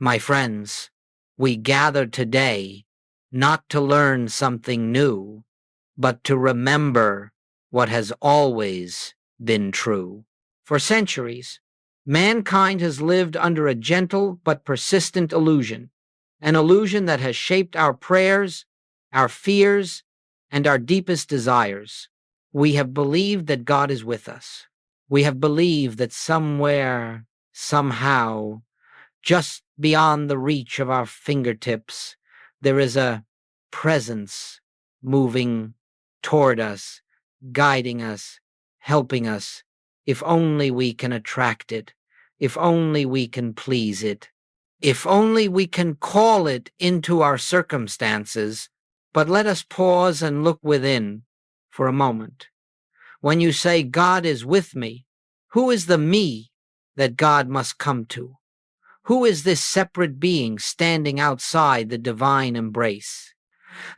My friends, we gather today not to learn something new, but to remember what has always been true. For centuries, mankind has lived under a gentle but persistent illusion, an illusion that has shaped our prayers, our fears, and our deepest desires. We have believed that God is with us. We have believed that somewhere, somehow, just beyond the reach of our fingertips, there is a presence moving toward us, guiding us, helping us, if only we can attract it, if only we can please it, if only we can call it into our circumstances. But let us pause and look within for a moment. When you say, God is with me, who is the me that God must come to? Who is this separate being standing outside the divine embrace?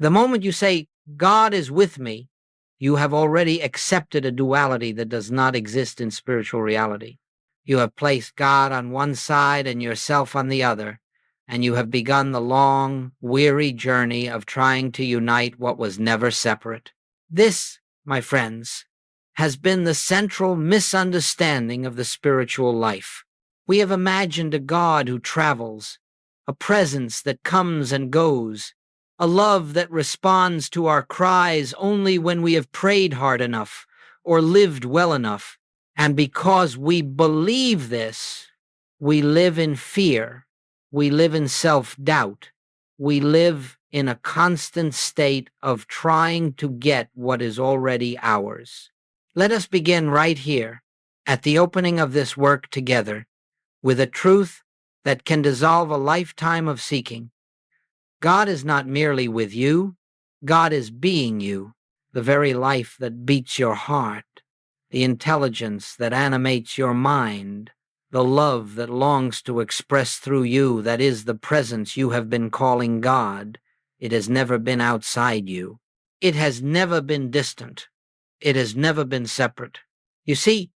The moment you say, God is with me, you have already accepted a duality that does not exist in spiritual reality. You have placed God on one side and yourself on the other, and you have begun the long, weary journey of trying to unite what was never separate. This, my friends, has been the central misunderstanding of the spiritual life. We have imagined a God who travels, a presence that comes and goes, a love that responds to our cries only when we have prayed hard enough or lived well enough. And because we believe this, we live in fear, we live in self-doubt, we live in a constant state of trying to get what is already ours. Let us begin right here, at the opening of this work together, with a truth that can dissolve a lifetime of seeking. God is not merely with you, God is being you, the very life that beats your heart, the intelligence that animates your mind, the love that longs to express through you that is the presence you have been calling God. It has never been outside you. It has never been distant. It has never been separate. You see,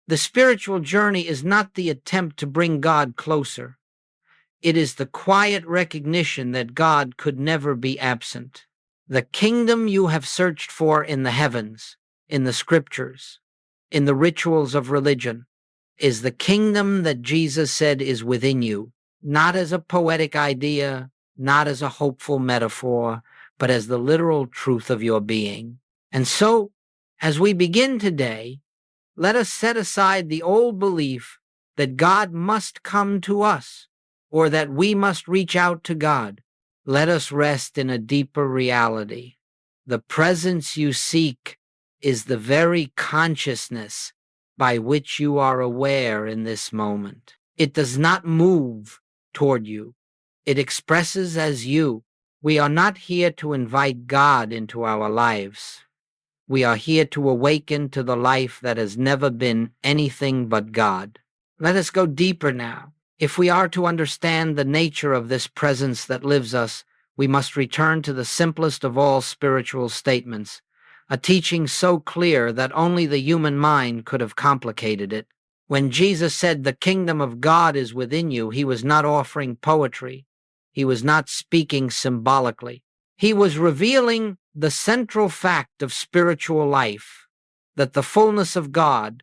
the spiritual journey is not the attempt to bring God closer. It is the quiet recognition that God could never be absent. The kingdom you have searched for in the heavens, in the scriptures, in the rituals of religion, is the kingdom that Jesus said is within you, not as a poetic idea, not as a hopeful metaphor, but as the literal truth of your being. And so, as we begin today, let us set aside the old belief that God must come to us, or that we must reach out to God. Let us rest in a deeper reality. The presence you seek is the very consciousness by which you are aware in this moment. It does not move toward you. It expresses as you. We are not here to invite God into our lives. We are here to awaken to the life that has never been anything but God. Let us go deeper now. If we are to understand the nature of this presence that lives us, we must return to the simplest of all spiritual statements, a teaching so clear that only the human mind could have complicated it. When Jesus said the kingdom of God is within you, he was not offering poetry. He was not speaking symbolically. He was revealing the central fact of spiritual life, that the fullness of God,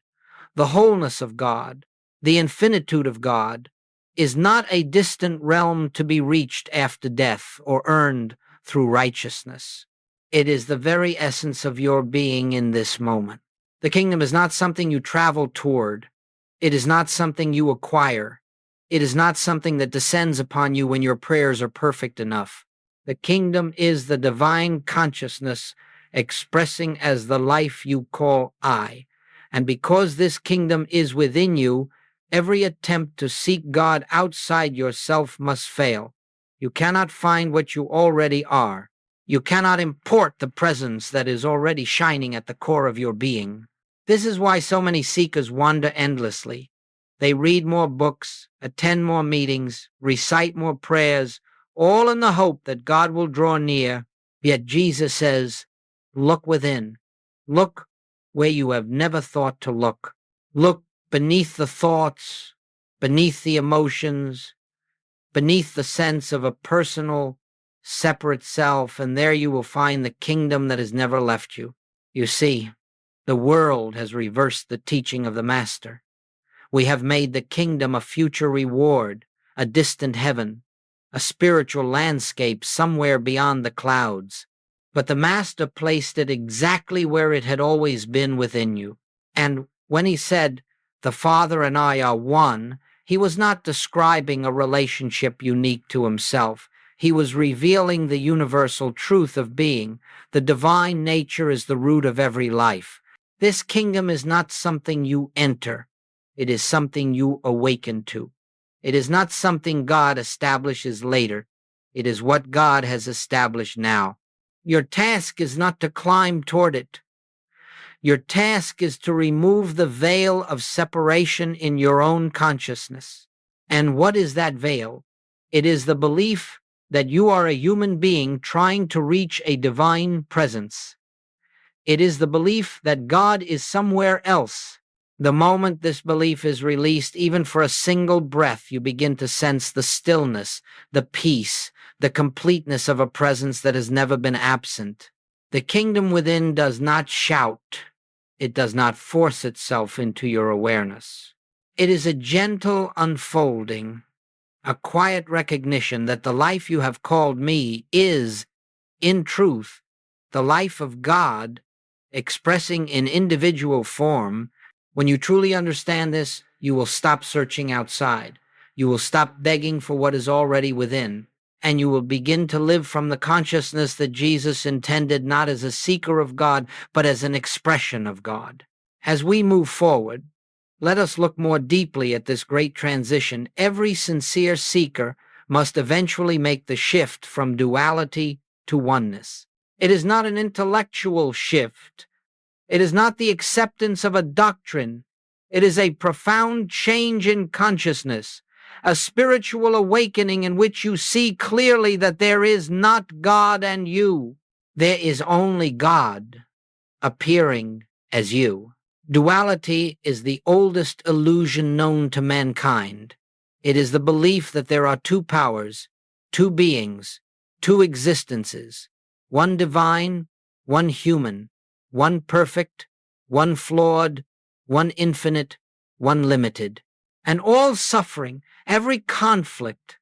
the wholeness of God, the infinitude of God, is not a distant realm to be reached after death or earned through righteousness. It is the very essence of your being in this moment. The kingdom is not something you travel toward. It is not something you acquire. It is not something that descends upon you when your prayers are perfect enough. The kingdom is the divine consciousness expressing as the life you call I. And because this kingdom is within you, every attempt to seek God outside yourself must fail. You cannot find what you already are. You cannot import the presence that is already shining at the core of your being. This is why so many seekers wander endlessly. They read more books, attend more meetings, recite more prayers, all in the hope that God will draw near. Yet Jesus says, look within. Look where you have never thought to look. Look beneath the thoughts, beneath the emotions, beneath the sense of a personal, separate self, and there you will find the kingdom that has never left you. You see, the world has reversed the teaching of the Master. We have made the kingdom a future reward, a distant heaven, a spiritual landscape somewhere beyond the clouds. But the Master placed it exactly where it had always been within you. And when he said, "The Father and I are one," he was not describing a relationship unique to himself. He was revealing the universal truth of being. The divine nature is the root of every life. This kingdom is not something you enter. It is something you awaken to. It is not something God establishes later. It is what God has established now. Your task is not to climb toward it. Your task is to remove the veil of separation in your own consciousness. And what is that veil? It is the belief that you are a human being trying to reach a divine presence. It is the belief that God is somewhere else. The moment this belief is released, even for a single breath, you begin to sense the stillness, the peace, the completeness of a presence that has never been absent. The kingdom within does not shout. It does not force itself into your awareness. It is a gentle unfolding, a quiet recognition that the life you have called me is, in truth, the life of God expressing in individual form. When you truly understand this, you will stop searching outside. You will stop begging for what is already within, and you will begin to live from the consciousness that Jesus intended not as a seeker of God, but as an expression of God. As we move forward, let us look more deeply at this great transition. Every sincere seeker must eventually make the shift from duality to oneness. It is not an intellectual shift. It is not the acceptance of a doctrine. It is a profound change in consciousness, a spiritual awakening in which you see clearly that there is not God and you. There is only God appearing as you. Duality is the oldest illusion known to mankind. It is the belief that there are two powers, two beings, two existences, one divine, one human, one perfect, one flawed, one infinite, one limited. And all suffering, every conflict,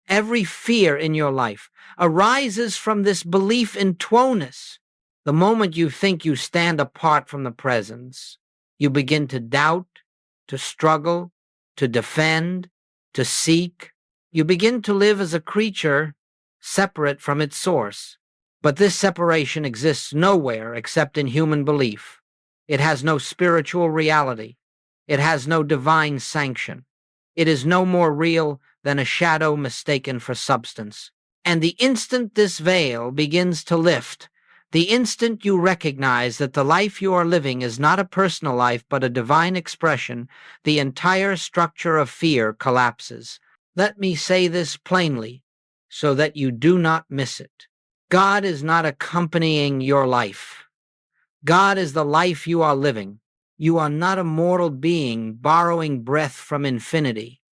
every fear in your life arises from this belief in oneness. The moment you think you stand apart from the presence, you begin to doubt, to struggle, to defend, to seek. You begin to live as a creature separate from its source. But this separation exists nowhere except in human belief. It has no spiritual reality. It has no divine sanction. It is no more real than a shadow mistaken for substance. And the instant this veil begins to lift, the instant you recognize that the life you are living is not a personal life but a divine expression, the entire structure of fear collapses. Let me say this plainly so that you do not miss it. God is not accompanying your life. God is the life you are living. You are not a mortal being borrowing breath from infinity.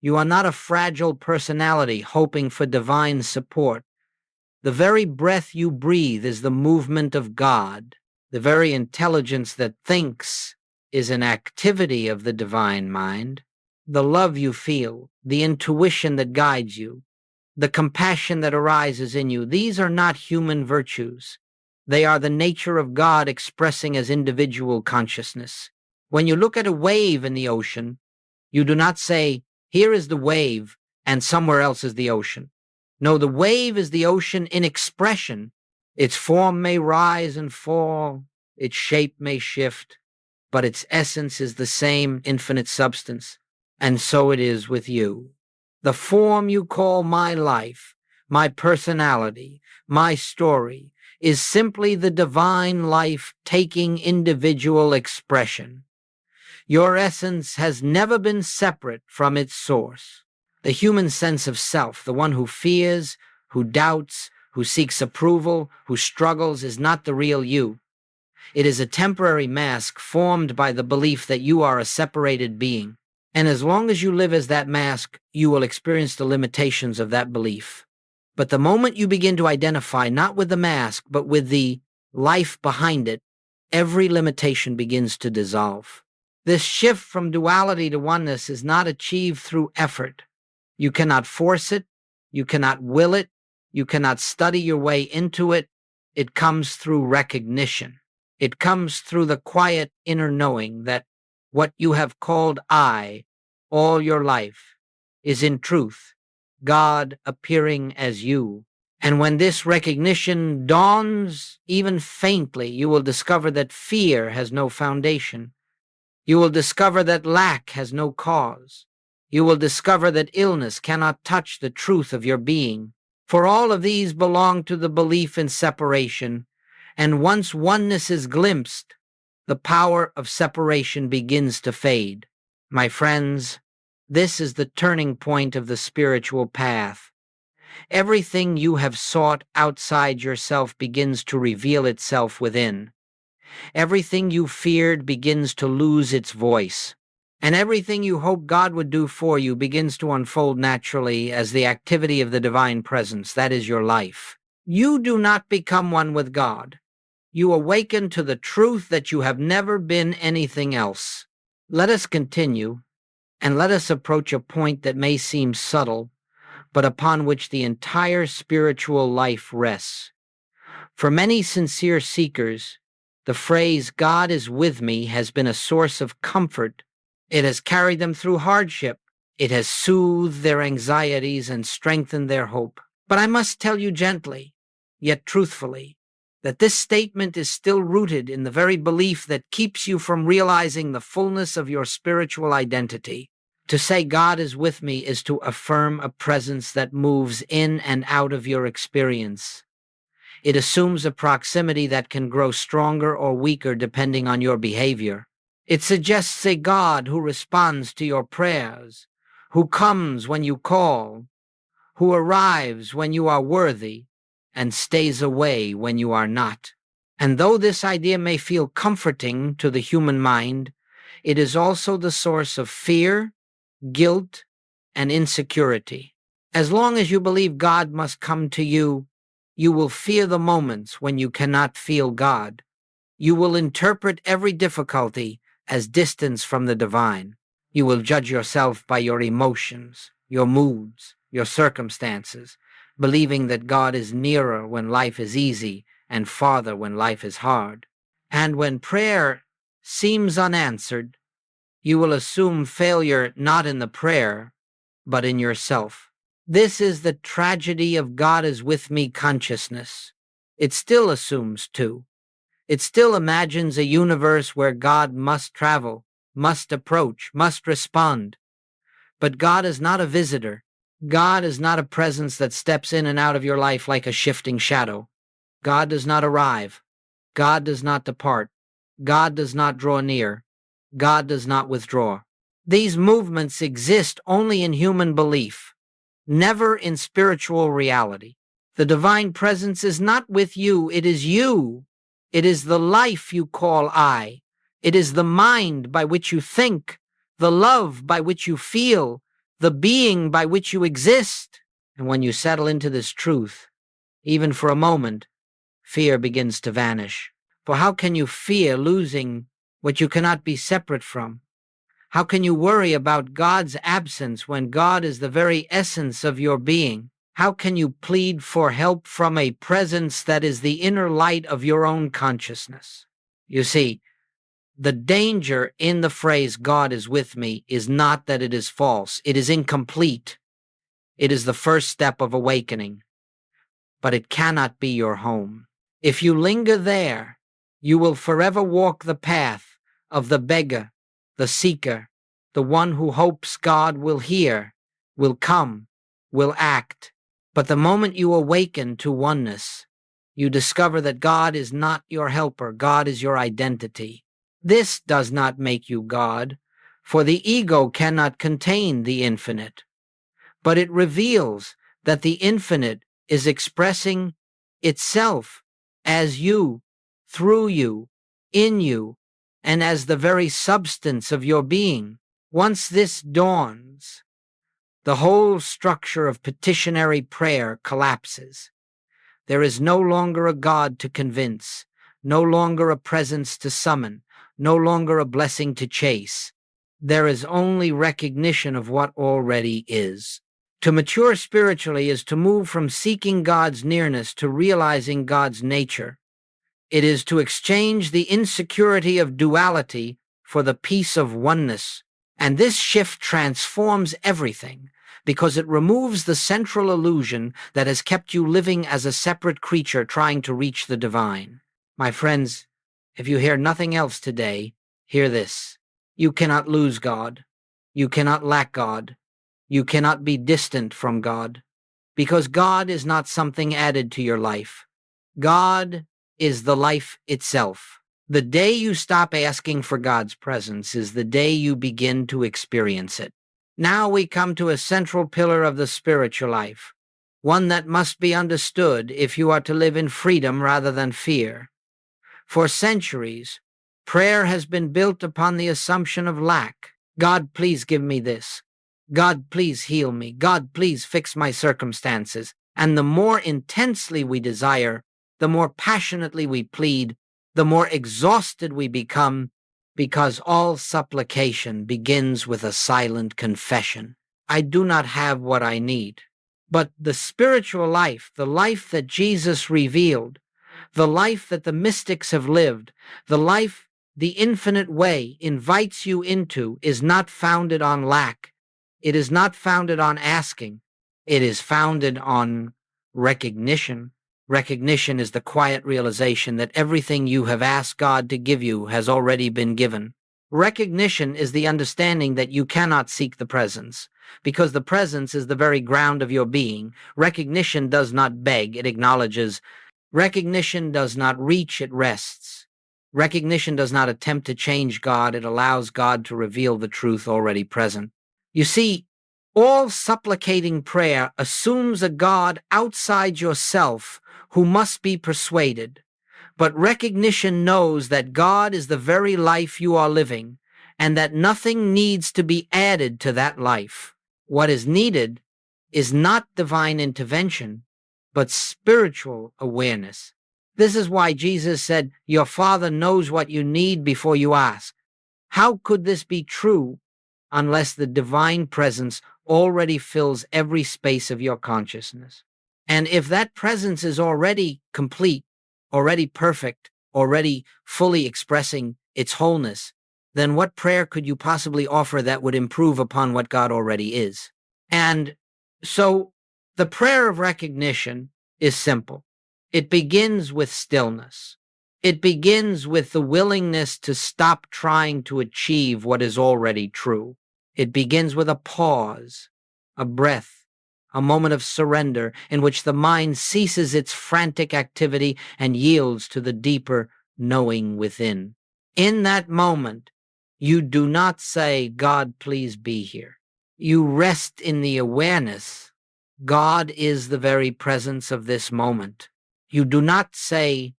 You are not a fragile personality hoping for divine support. The very breath you breathe is the movement of God. The very intelligence that thinks is an activity of the divine mind. The love you feel, the intuition that guides you, the compassion that arises in you, these are not human virtues. They are the nature of God expressing as individual consciousness. When you look at a wave in the ocean, you do not say, "Here is the wave, and somewhere else is the ocean." No, the wave is the ocean in expression. Its form may rise and fall, its shape may shift, but its essence is the same infinite substance. And so it is with you. The form you call my life, my personality, my story, is simply the divine life taking individual expression. Your essence has never been separate from its source. The human sense of self, the one who fears, who doubts, who seeks approval, who struggles, is not the real you. It is a temporary mask formed by the belief that you are a separated being. And as long as you live as that mask, you will experience the limitations of that belief. But the moment you begin to identify not with the mask, but with the life behind it, every limitation begins to dissolve. This shift from duality to oneness is not achieved through effort. You cannot force it. You cannot will it. You cannot study your way into it. It comes through recognition. It comes through the quiet inner knowing that what you have called I all your life is in truth God appearing as you. And when this recognition dawns even faintly, you will discover that fear has no foundation. You will discover that lack has no cause. You will discover that illness cannot touch the truth of your being. For all of these belong to the belief in separation, and once oneness is glimpsed, the power of separation begins to fade. My friends, this is the turning point of the spiritual path. Everything you have sought outside yourself begins to reveal itself within. Everything you feared begins to lose its voice. And everything you hoped God would do for you begins to unfold naturally as the activity of the divine presence. That is your life. You do not become one with God. You awaken to the truth that you have never been anything else. Let us continue, and let us approach a point that may seem subtle, but upon which the entire spiritual life rests. For many sincere seekers, the phrase, God is with me, has been a source of comfort. It has carried them through hardship. It has soothed their anxieties and strengthened their hope. But I must tell you gently, yet truthfully, that this statement is still rooted in the very belief that keeps you from realizing the fullness of your spiritual identity. To say God is with me is to affirm a presence that moves in and out of your experience. It assumes a proximity that can grow stronger or weaker depending on your behavior. It suggests a God who responds to your prayers, who comes when you call, who arrives when you are worthy, and stays away when you are not. And though this idea may feel comforting to the human mind, it is also the source of fear, guilt, and insecurity. As long as you believe God must come to you, you will fear the moments when you cannot feel God. You will interpret every difficulty as distance from the divine. You will judge yourself by your emotions, your moods, your circumstances, believing that God is nearer when life is easy and farther when life is hard. And when prayer seems unanswered, you will assume failure not in the prayer, but in yourself. This is the tragedy of God is with me consciousness. It still assumes too. It still imagines a universe where God must travel, must approach, must respond. But God is not a visitor. God is not a presence that steps in and out of your life like a shifting shadow. God does not arrive. God does not depart. God does not draw near. God does not withdraw. These movements exist only in human belief, never in spiritual reality. The divine presence is not with you, it is you. It is the life you call I. It is the mind by which you think, the love by which you feel, the being by which you exist. And when you settle into this truth, even for a moment, fear begins to vanish. For how can you fear losing what you cannot be separate from? How can you worry about God's absence when God is the very essence of your being? How can you plead for help from a presence that is the inner light of your own consciousness? You see, the danger in the phrase God is with me is not that it is false. It is incomplete. It is the first step of awakening. But it cannot be your home. If you linger there, you will forever walk the path of the beggar, the seeker, the one who hopes God will hear, will come, will act. But the moment you awaken to oneness, you discover that God is not your helper, God is your identity. This does not make you God, for the ego cannot contain the infinite, but it reveals that the infinite is expressing itself as you, through you, in you, and as the very substance of your being. Once this dawns, the whole structure of petitionary prayer collapses. There is no longer a God to convince, no longer a presence to summon, no longer a blessing to chase. There is only recognition of what already is. To mature spiritually is to move from seeking God's nearness to realizing God's nature. It is to exchange the insecurity of duality for the peace of oneness. And this shift transforms everything, because it removes the central illusion that has kept you living as a separate creature trying to reach the divine. My friends, if you hear nothing else today, hear this. You cannot lose God. You cannot lack God. You cannot be distant from God, because God is not something added to your life. God is the life itself. The day you stop asking for God's presence is the day you begin to experience it. Now we come to a central pillar of the spiritual life, one that must be understood if you are to live in freedom rather than fear. For centuries, prayer has been built upon the assumption of lack. God, please give me this. God, please heal me. God, please fix my circumstances. And the more intensely we desire, the more passionately we plead, the more exhausted we become, because all supplication begins with a silent confession. I do not have what I need. But the spiritual life, the life that Jesus revealed, the life that the mystics have lived, the life the infinite way invites you into, is not founded on lack. It is not founded on asking. It is founded on recognition. Recognition is the quiet realization that everything you have asked God to give you has already been given. Recognition is the understanding that you cannot seek the presence, because the presence is the very ground of your being. Recognition does not beg, it acknowledges. Recognition does not reach, it rests. Recognition does not attempt to change God, it allows God to reveal the truth already present. You see, all supplicating prayer assumes a God outside yourself who must be persuaded. But recognition knows that God is the very life you are living, and that nothing needs to be added to that life. What is needed is not divine intervention, but spiritual awareness. This is why Jesus said, "Your Father knows what you need before you ask." How could this be true unless the divine presence already fills every space of your consciousness? And if that presence is already complete, already perfect, already fully expressing its wholeness, then what prayer could you possibly offer that would improve upon what God already is? And so the prayer of recognition is simple. It begins with stillness. It begins with the willingness to stop trying to achieve what is already true. It begins with a pause, a breath, a moment of surrender in which the mind ceases its frantic activity and yields to the deeper knowing within. In that moment, you do not say, "God, please be here." You rest in the awareness God is the very presence of this moment. You do not say,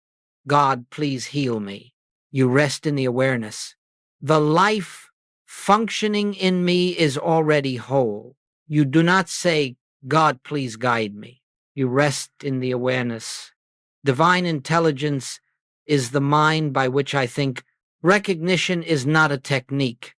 "God, please heal me." You rest in the awareness. The life functioning in me is already whole. You do not say, "God, please guide me." You rest in the awareness. Divine intelligence is the mind by which I think. Recognition is not a technique.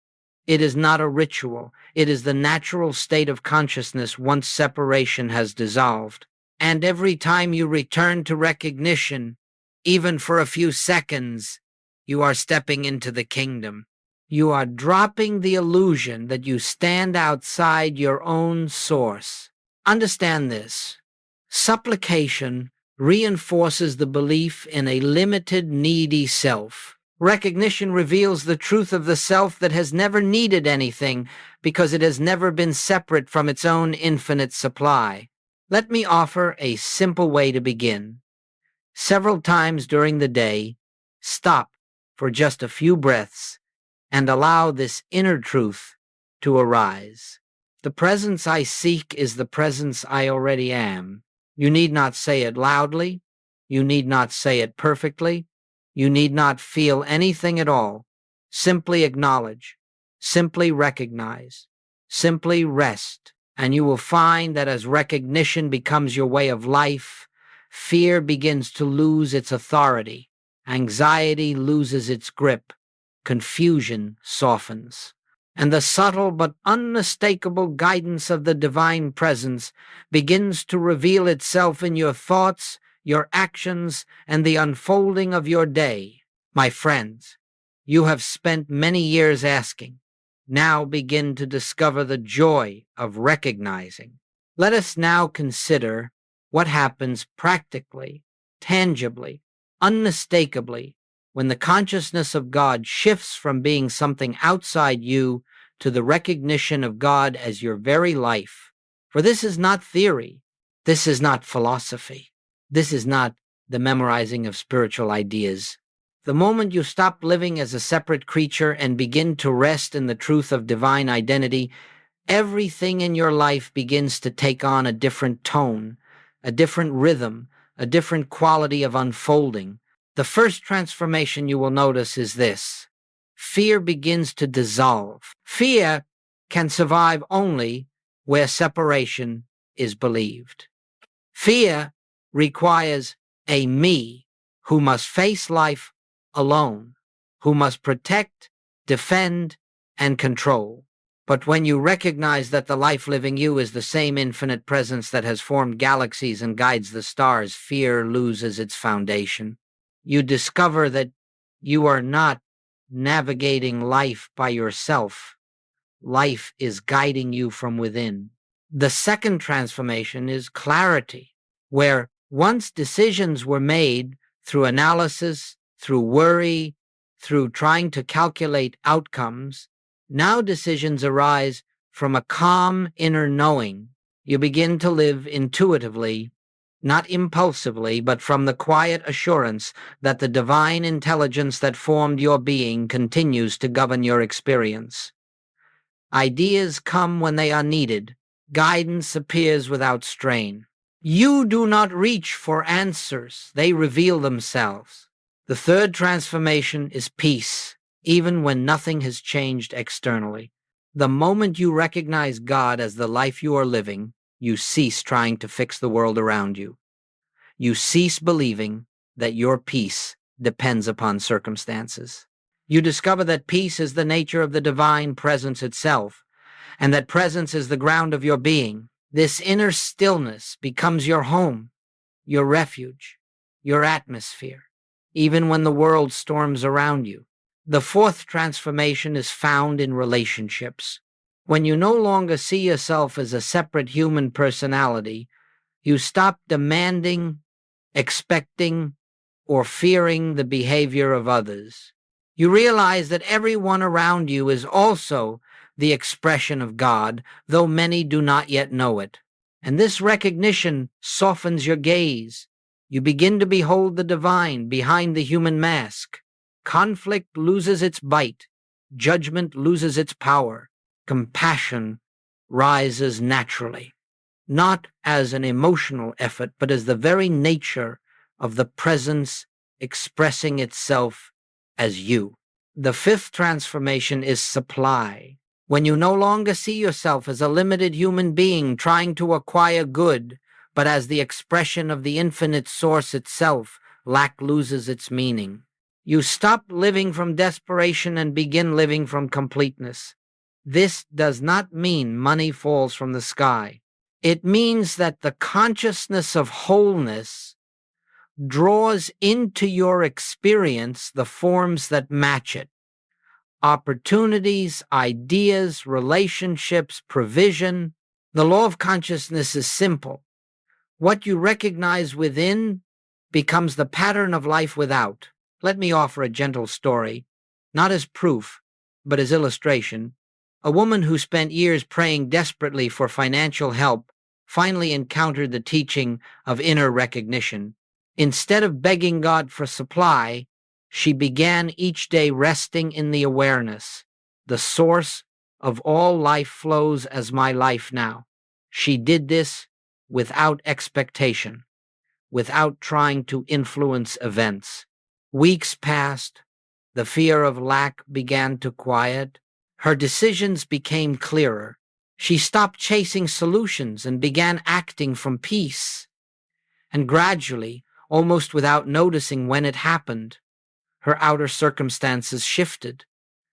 It is not a ritual. It is the natural state of consciousness once separation has dissolved. And every time you return to recognition, even for a few seconds, you are stepping into the kingdom. You are dropping the illusion that you stand outside your own source. Understand this. Supplication reinforces the belief in a limited, needy self. Recognition reveals the truth of the self that has never needed anything because it has never been separate from its own infinite supply. Let me offer a simple way to begin. Several times during the day, stop for just a few breaths and allow this inner truth to arise. The presence I seek is the presence I already am. You need not say it loudly. You need not say it perfectly. You need not feel anything at all. Simply acknowledge. Simply recognize, simply rest, and you will find that as recognition becomes your way of life, fear begins to lose its authority, anxiety loses its grip, confusion softens, and the subtle but unmistakable guidance of the divine presence begins to reveal itself in your thoughts, your actions, and the unfolding of your day. My friends, you have spent many years asking. Now begin to discover the joy of recognizing. Let us now consider what happens practically, tangibly, unmistakably, when the consciousness of God shifts from being something outside you to the recognition of God as your very life. For this is not theory. This is not philosophy. This is not the memorizing of spiritual ideas. The moment you stop living as a separate creature and begin to rest in the truth of divine identity, everything in your life begins to take on a different tone, a different rhythm, a different quality of unfolding. The first transformation you will notice is this: fear begins to dissolve. Fear can survive only where separation is believed. Fear requires a me who must face life alone, who must protect, defend, and control. But when you recognize that the life living you is the same infinite presence that has formed galaxies and guides the stars, fear loses its foundation. You discover that you are not navigating life by yourself. Life is guiding you from within. The second transformation is clarity, where once decisions were made through analysis, through worry, through trying to calculate outcomes, now decisions arise from a calm inner knowing. You begin to live intuitively, not impulsively, but from the quiet assurance that the divine intelligence that formed your being continues to govern your experience. Ideas come when they are needed. Guidance appears without strain. You do not reach for answers, they reveal themselves. The third transformation is peace, even when nothing has changed externally. The moment you recognize God as the life you are living, you cease trying to fix the world around you. You cease believing that your peace depends upon circumstances. You discover that peace is the nature of the divine presence itself, and that presence is the ground of your being. This inner stillness becomes your home, your refuge, your atmosphere, even when the world storms around you. The fourth transformation is found in relationships. When you no longer see yourself as a separate human personality, you stop demanding, expecting, or fearing the behavior of others. You realize that everyone around you is also the expression of God, though many do not yet know it. And this recognition softens your gaze. You begin to behold the divine behind the human mask. Conflict loses its bite. Judgment loses its power. Compassion rises naturally, not as an emotional effort, but as the very nature of the presence expressing itself as you. The fifth transformation is supply. When you no longer see yourself as a limited human being trying to acquire good, but as the expression of the infinite source itself, lack loses its meaning. You stop living from desperation and begin living from completeness. This does not mean money falls from the sky. It means that the consciousness of wholeness draws into your experience the forms that match it. Opportunities, ideas, relationships, provision. The law of consciousness is simple. What you recognize within becomes the pattern of life without. Let me offer a gentle story, not as proof, but as illustration. A woman who spent years praying desperately for financial help finally encountered the teaching of inner recognition. Instead of begging God for supply, she began each day resting in the awareness. The source of all life flows as my life now. She did this without expectation, without trying to influence events. Weeks passed. The fear of lack began to quiet. Her decisions became clearer. She stopped chasing solutions and began acting from peace. And gradually, almost without noticing when it happened, her outer circumstances shifted.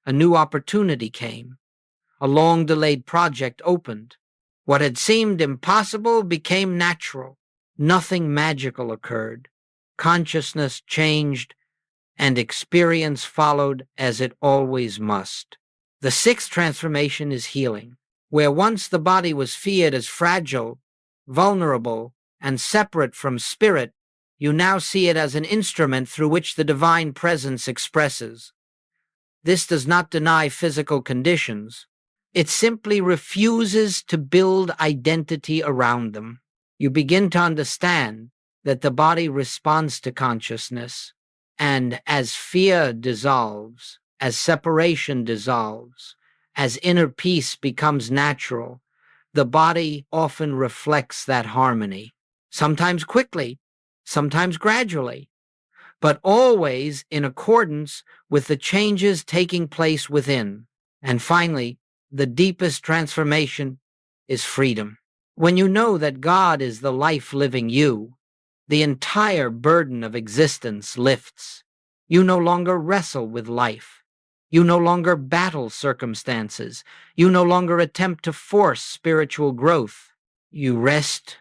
A new opportunity came. A long-delayed project opened. What had seemed impossible became natural. Nothing magical occurred. Consciousness changed, and experience followed as it always must. The sixth transformation is healing. Where once the body was feared as fragile, vulnerable, and separate from spirit, you now see it as an instrument through which the divine presence expresses. This does not deny physical conditions. It simply refuses to build identity around them. You begin to understand that the body responds to consciousness, and as fear dissolves, as separation dissolves, as inner peace becomes natural, the body often reflects that harmony, sometimes quickly, sometimes gradually, but always in accordance with the changes taking place within. And finally, the deepest transformation is freedom. When you know that God is the life living you, the entire burden of existence lifts. You no longer wrestle with life. You no longer battle circumstances. You no longer attempt to force spiritual growth. You rest,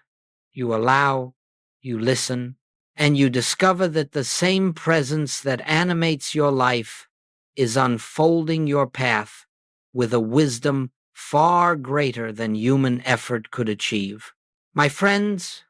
you allow, you listen, and you discover that the same presence that animates your life is unfolding your path with a wisdom far greater than human effort could achieve. My friends,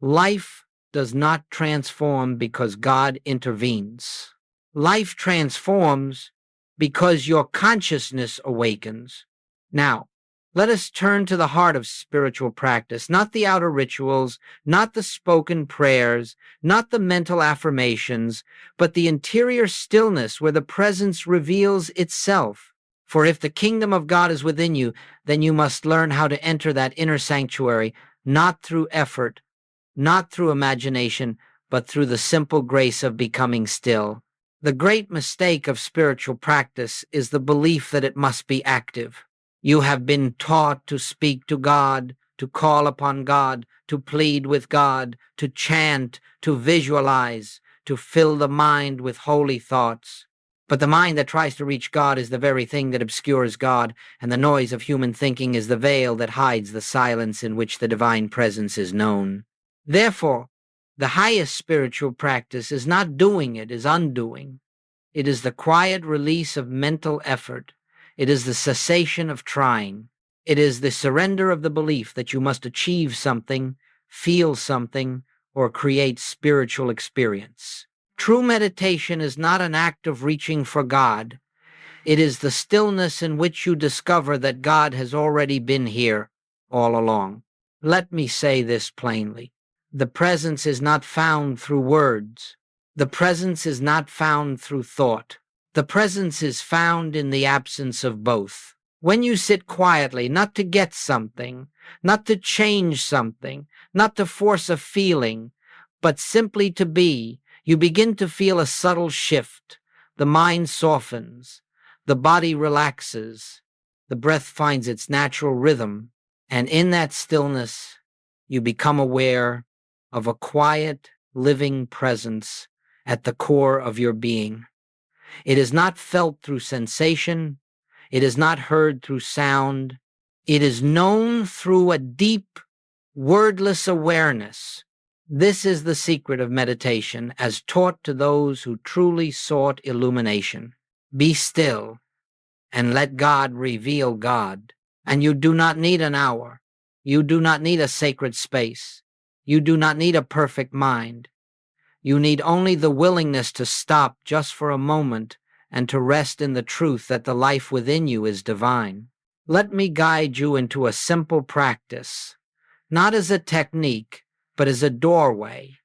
life does not transform because God intervenes. Life transforms because your consciousness awakens. Now, let us turn to the heart of spiritual practice, not the outer rituals, not the spoken prayers, not the mental affirmations, but the interior stillness where the presence reveals itself. For if the kingdom of God is within you, then you must learn how to enter that inner sanctuary, not through effort, not through imagination, but through the simple grace of becoming still. The great mistake of spiritual practice is the belief that it must be active. You have been taught to speak to God, to call upon God, to plead with God, to chant, to visualize, to fill the mind with holy thoughts. But the mind that tries to reach God is the very thing that obscures God, and the noise of human thinking is the veil that hides the silence in which the divine presence is known. Therefore, the highest spiritual practice is not doing, it is undoing. It is the quiet release of mental effort. It is the cessation of trying. It is the surrender of the belief that you must achieve something, feel something, or create spiritual experience. True meditation is not an act of reaching for God. It is the stillness in which you discover that God has already been here all along. Let me say this plainly. The presence is not found through words. The presence is not found through thought. The presence is found in the absence of both. When you sit quietly, not to get something, not to change something, not to force a feeling, but simply to be, you begin to feel a subtle shift. The mind softens, the body relaxes, the breath finds its natural rhythm, and in that stillness, you become aware of a quiet, living presence at the core of your being. It is not felt through sensation. It is not heard through sound. It is known through a deep, wordless awareness. This is the secret of meditation as taught to those who truly sought illumination. Be still and let God reveal God. And you do not need an hour. You do not need a sacred space. You do not need a perfect mind. You need only the willingness to stop just for a moment and to rest in the truth that the life within you is divine. Let me guide you into a simple practice, not as a technique, but as a doorway.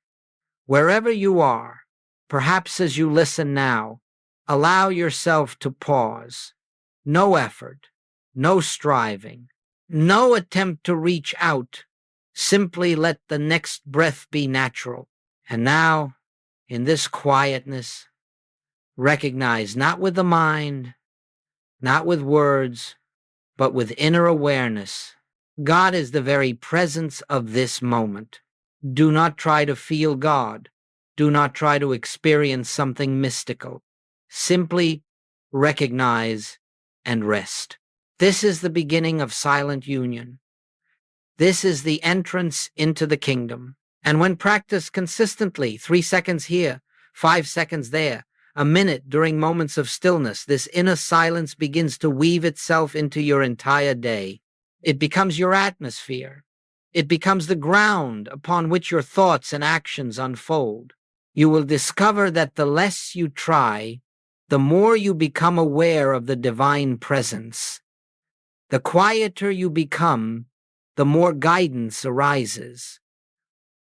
Wherever you are, perhaps as you listen now, allow yourself to pause. No effort, no striving, no attempt to reach out. Simply let the next breath be natural. And now, in this quietness, recognize not with the mind, not with words, but with inner awareness. God is the very presence of this moment. Do not try to feel God. Do not try to experience something mystical. Simply recognize and rest. This is the beginning of silent union. This is the entrance into the kingdom. And when practiced consistently, 3 seconds here, 5 seconds there, a minute during moments of stillness, this inner silence begins to weave itself into your entire day. It becomes your atmosphere. It becomes the ground upon which your thoughts and actions unfold. You will discover that the less you try, the more you become aware of the divine presence. The quieter you become, the more guidance arises.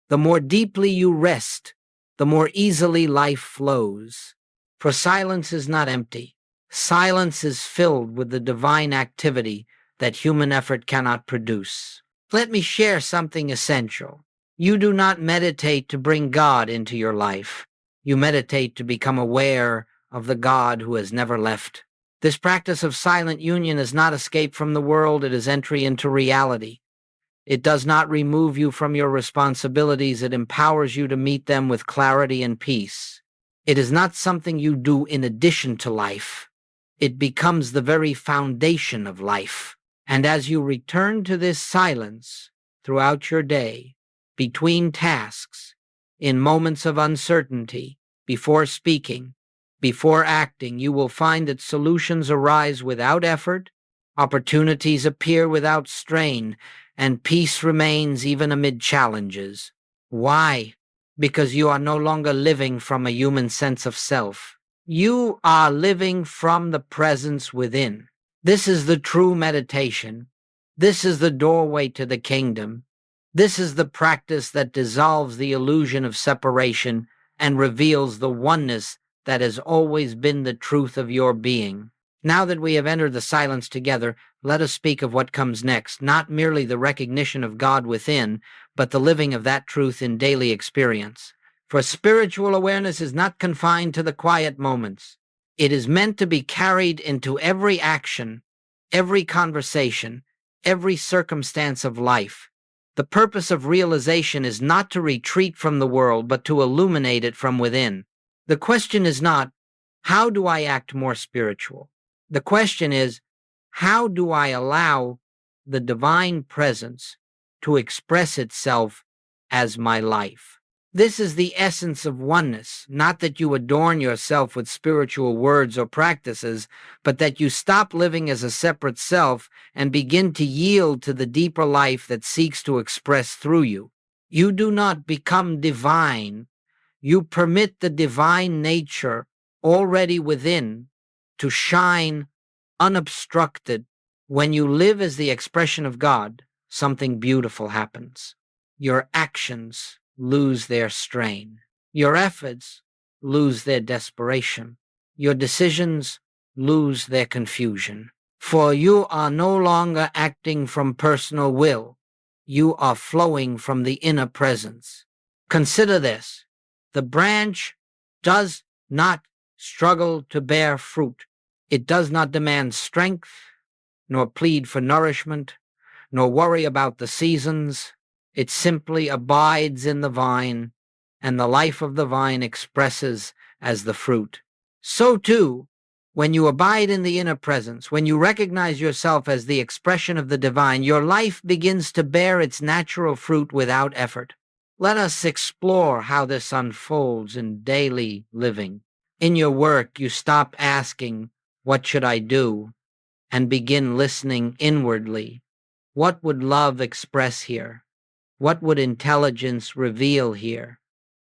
The more deeply you rest, the more easily life flows. For silence is not empty. Silence is filled with the divine activity that human effort cannot produce. Let me share something essential. You do not meditate to bring God into your life. You meditate to become aware of the God who has never left. This practice of silent union is not escape from the world, it is entry into reality. It does not remove you from your responsibilities, it empowers you to meet them with clarity and peace. It is not something you do in addition to life. It becomes the very foundation of life. And as you return to this silence throughout your day, between tasks, in moments of uncertainty, before speaking, before acting, you will find that solutions arise without effort, opportunities appear without strain, and peace remains even amid challenges. Why? Because you are no longer living from a human sense of self. You are living from the presence within. This is the true meditation. This is the doorway to the kingdom. This is the practice that dissolves the illusion of separation and reveals the oneness that has always been the truth of your being. Now that we have entered the silence together, let us speak of what comes next, not merely the recognition of God within, but the living of that truth in daily experience. For spiritual awareness is not confined to the quiet moments. It is meant to be carried into every action, every conversation, every circumstance of life. The purpose of realization is not to retreat from the world, but to illuminate it from within. The question is not, how do I act more spiritual? The question is, how do I allow the divine presence to express itself as my life? This is the essence of oneness, not that you adorn yourself with spiritual words or practices, but that you stop living as a separate self and begin to yield to the deeper life that seeks to express through you. You do not become divine. You permit the divine nature already within to shine unobstructed. When you live as the expression of God, something beautiful happens. Your actions lose their strain. Your efforts lose their desperation. Your decisions lose their confusion. For you are no longer acting from personal will. You are flowing from the inner presence. Consider this. The branch does not struggle to bear fruit. It does not demand strength, nor plead for nourishment, nor worry about the seasons. It simply abides in the vine, and the life of the vine expresses as the fruit. So too, when you abide in the inner presence, when you recognize yourself as the expression of the divine, your life begins to bear its natural fruit without effort. Let us explore how this unfolds in daily living. In your work, you stop asking, "What should I do?" and begin listening inwardly. What would love express here? What would intelligence reveal here?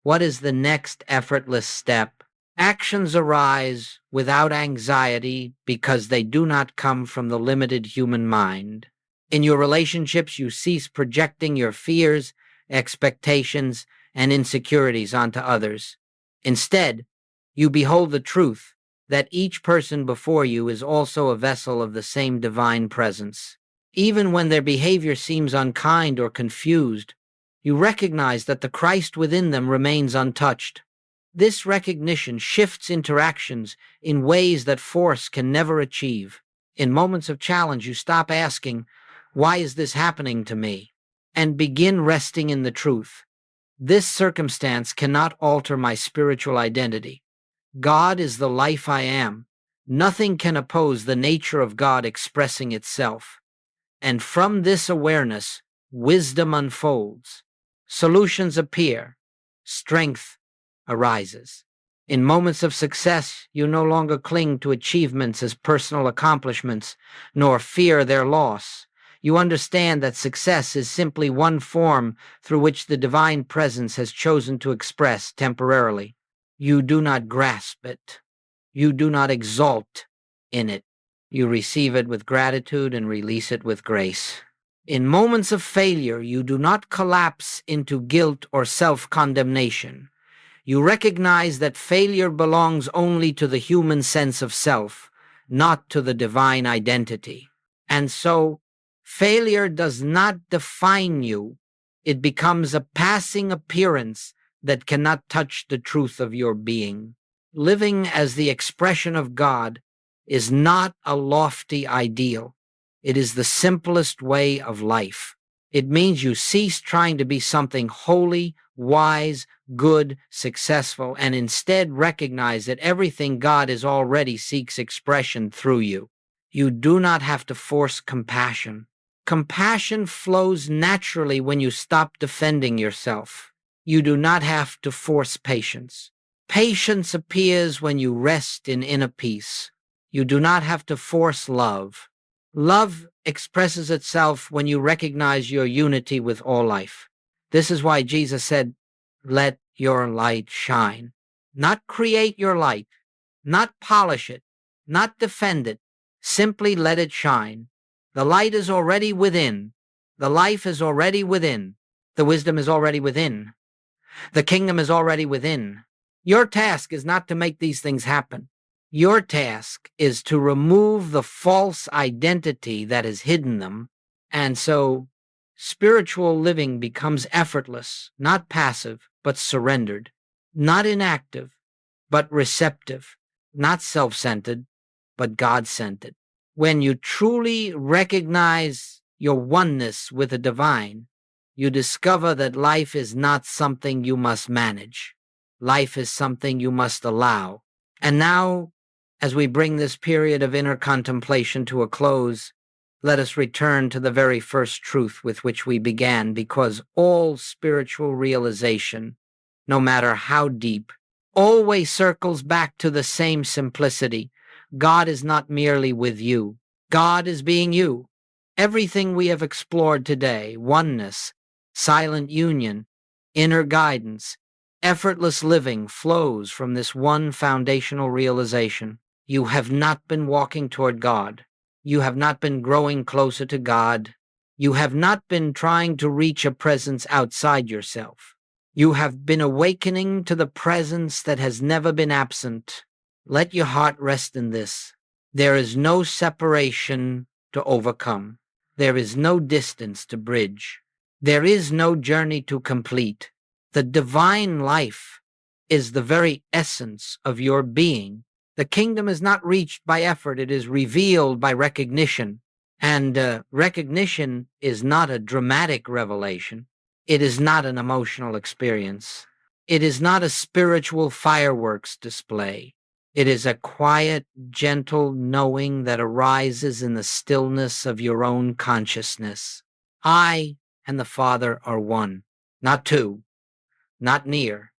What is the next effortless step? Actions arise without anxiety because they do not come from the limited human mind. In your relationships, you cease projecting your fears, expectations, and insecurities onto others. Instead, you behold the truth that each person before you is also a vessel of the same divine presence. Even when their behavior seems unkind or confused, you recognize that the Christ within them remains untouched. This recognition shifts interactions in ways that force can never achieve. In moments of challenge, you stop asking, "Why is this happening to me?" and begin resting in the truth. This circumstance cannot alter my spiritual identity. God is the life I am. Nothing can oppose the nature of God expressing itself. And from this awareness, wisdom unfolds. Solutions appear. Strength arises. In moments of success, you no longer cling to achievements as personal accomplishments, nor fear their loss. You understand that success is simply one form through which the divine presence has chosen to express temporarily. You do not grasp it. You do not exalt in it. You receive it with gratitude and release it with grace. In moments of failure, you do not collapse into guilt or self-condemnation. You recognize that failure belongs only to the human sense of self, not to the divine identity. And so, failure does not define you. It becomes a passing appearance that cannot touch the truth of your being. Living as the expression of God is not a lofty ideal. It is the simplest way of life. It means you cease trying to be something holy, wise, good, successful, and instead recognize that everything God is already seeks expression through you. You do not have to force compassion. Compassion flows naturally when you stop defending yourself. You do not have to force patience. Patience appears when you rest in inner peace. You do not have to force love. Love expresses itself when you recognize your unity with all life. This is why Jesus said, "Let your light shine." Not create your light, not polish it, not defend it. Simply let it shine. The light is already within. The life is already within. The wisdom is already within. The kingdom is already within. Your task is not to make these things happen. Your task is to remove the false identity that has hidden them. And so spiritual living becomes effortless, not passive, but surrendered, not inactive, but receptive, not self-centered, but God-centered. When you truly recognize your oneness with the divine, you discover that life is not something you must manage. Life is something you must allow. And now, as we bring this period of inner contemplation to a close, let us return to the very first truth with which we began, because all spiritual realization, no matter how deep, always circles back to the same simplicity. God is not merely with you. God is being you. Everything we have explored today, oneness, silent union, inner guidance, effortless living, flows from this one foundational realization. You have not been walking toward God. You have not been growing closer to God. You have not been trying to reach a presence outside yourself. You have been awakening to the presence that has never been absent. Let your heart rest in this. There is no separation to overcome. There is no distance to bridge. There is no journey to complete. The divine life is the very essence of your being. The kingdom is not reached by effort. It is revealed by recognition. And recognition is not a dramatic revelation. It is not an emotional experience. It is not a spiritual fireworks display. It is a quiet, gentle knowing that arises in the stillness of your own consciousness. I and the Father are one, not two, not near,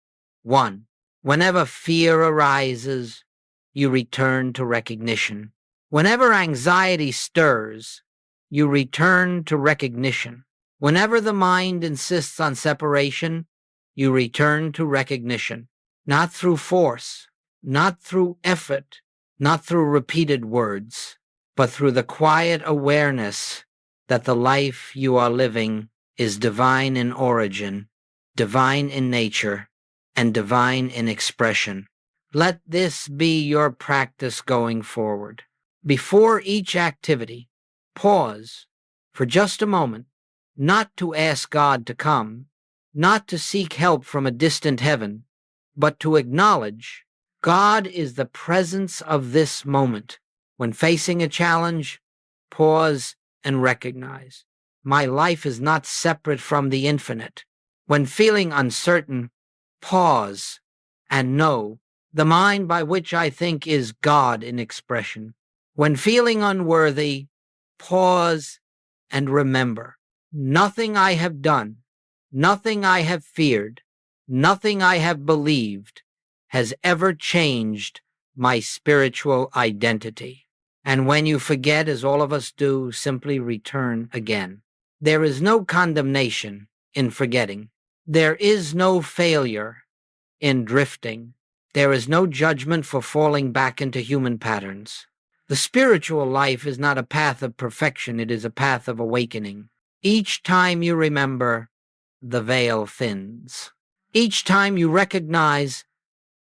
one. Whenever fear arises, you return to recognition. Whenever anxiety stirs, you return to recognition. Whenever the mind insists on separation, you return to recognition. Not through force, not through effort, not through repeated words, but through the quiet awareness that the life you are living is divine in origin, divine in nature, and divine in expression. Let this be your practice going forward. Before each activity, pause for just a moment, not to ask God to come, not to seek help from a distant heaven, but to acknowledge God is the presence of this moment. When facing a challenge, pause and recognize. My life is not separate from the infinite. When feeling uncertain, pause and know the mind by which I think is God in expression. When feeling unworthy, pause and remember. Nothing I have done, nothing I have feared, nothing I have believed has ever changed my spiritual identity. And when you forget, as all of us do, simply return again. There is no condemnation in forgetting. There is no failure in drifting. There is no judgment for falling back into human patterns. The spiritual life is not a path of perfection, it is a path of awakening. Each time you remember, the veil thins. Each time you recognize,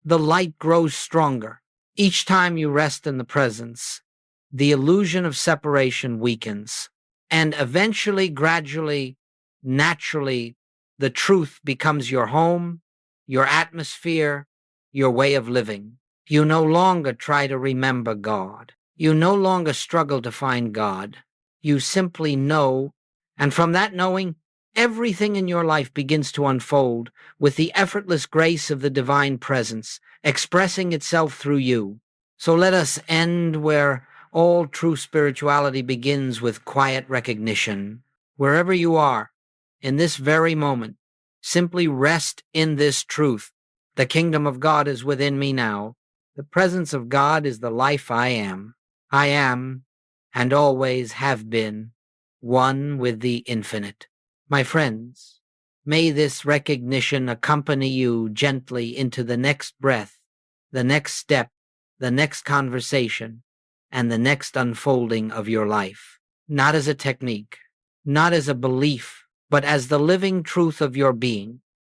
the light grows stronger. Each time you rest in the presence, the illusion of separation weakens. And eventually, gradually, naturally, the truth becomes your home, your atmosphere, your way of living. You no longer try to remember God. You no longer struggle to find God. You simply know, and from that knowing, everything in your life begins to unfold with the effortless grace of the divine presence, expressing itself through you. So let us end where all true spirituality begins, with quiet recognition. Wherever you are, in this very moment, simply rest in this truth. The kingdom of God is within me now. The presence of God is the life I am. I am, and always have been, one with the infinite. My friends, may this recognition accompany you gently into the next breath, the next step, the next conversation, and the next unfolding of your life. Not as a technique, not as a belief, but as the living truth of your being.